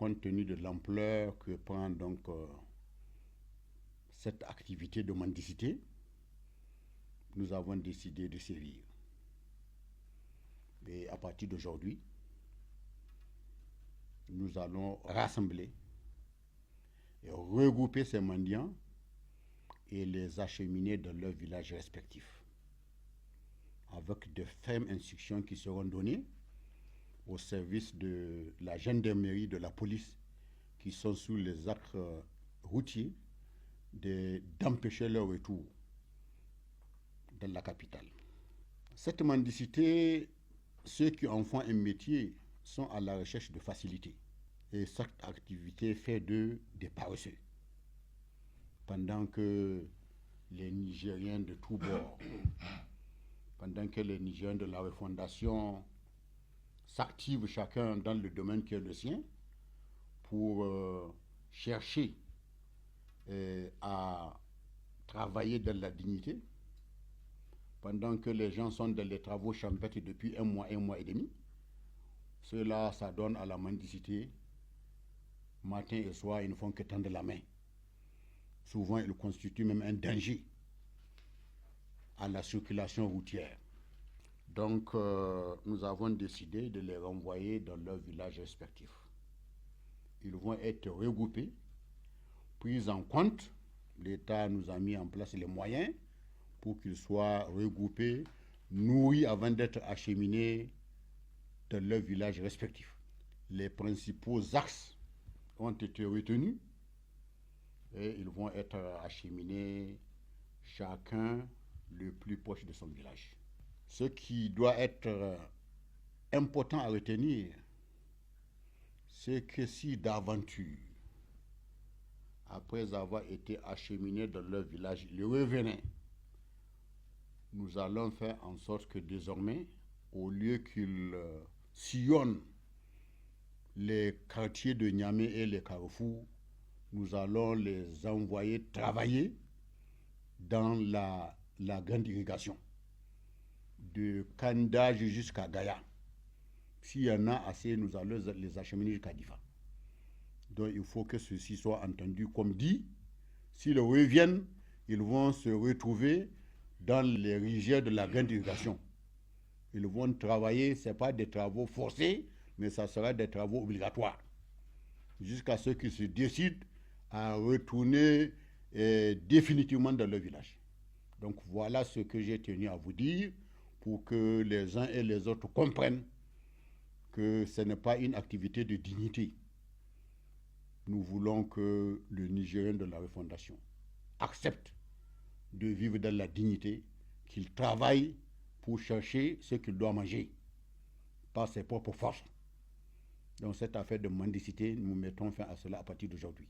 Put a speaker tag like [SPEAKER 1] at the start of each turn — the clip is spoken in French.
[SPEAKER 1] compte tenu de l'ampleur que prend donc cette activité de mendicité, nous avons décidé de sévir. Et à partir d'aujourd'hui, nous allons rassembler et regrouper ces mendiants et les acheminer dans leurs villages respectifs, avec de fermes instructions qui seront données au service de la gendarmerie, de la police, qui sont sous les actes routiers, d'empêcher leur retour dans la capitale. Cette mendicité, ceux qui en font un métier sont à la recherche de facilité. Et cette activité fait d'eux des paresseux. Pendant que les Nigériens de tous bords, pendant que les Nigériens de la refondation s'activent chacun dans le domaine qui est le sien pour chercher à travailler dans la dignité, pendant que les gens sont dans les travaux champêtres depuis un mois et demi, cela, ça donne à la mendicité. Matin et soir, ils ne font que tendre la main. Souvent, ils constituent même un danger à la circulation routière. Donc, nous avons décidé de les renvoyer dans leurs villages respectifs. Ils vont être regroupés, pris en compte. L'État nous a mis en place les moyens pour qu'ils soient regroupés, nourris avant d'être acheminés dans leurs villages respectifs. Les principaux axes ont été retenus et ils vont être acheminés chacun le plus proche de son village. Ce qui doit être important à retenir, c'est que si d'aventure, après avoir été acheminés dans leur village, ils revenaient, nous allons faire en sorte que désormais, au lieu qu'ils sillonnent les quartiers de Niamey et les carrefours, nous allons les envoyer travailler dans la grande irrigation, de Kandage jusqu'à Gaïa. S'il y en a assez, nous allons les acheminer jusqu'à Difa. Donc il faut que ceci soit entendu comme dit. S'ils reviennent, ils vont se retrouver dans les rivières de la grande irrigation. Ils vont travailler, ce n'est pas des travaux forcés, mais ça sera des travaux obligatoires, jusqu'à ce qu'ils se décident à retourner définitivement dans leur village. Donc voilà ce que j'ai tenu à vous dire pour que les uns et les autres comprennent que ce n'est pas une activité de dignité. Nous voulons que le Nigérien de la refondation accepte de vivre dans la dignité, qu'il travaille pour chercher ce qu'il doit manger par ses propres forces. Donc cette affaire de mendicité, nous mettons fin à cela à partir d'aujourd'hui.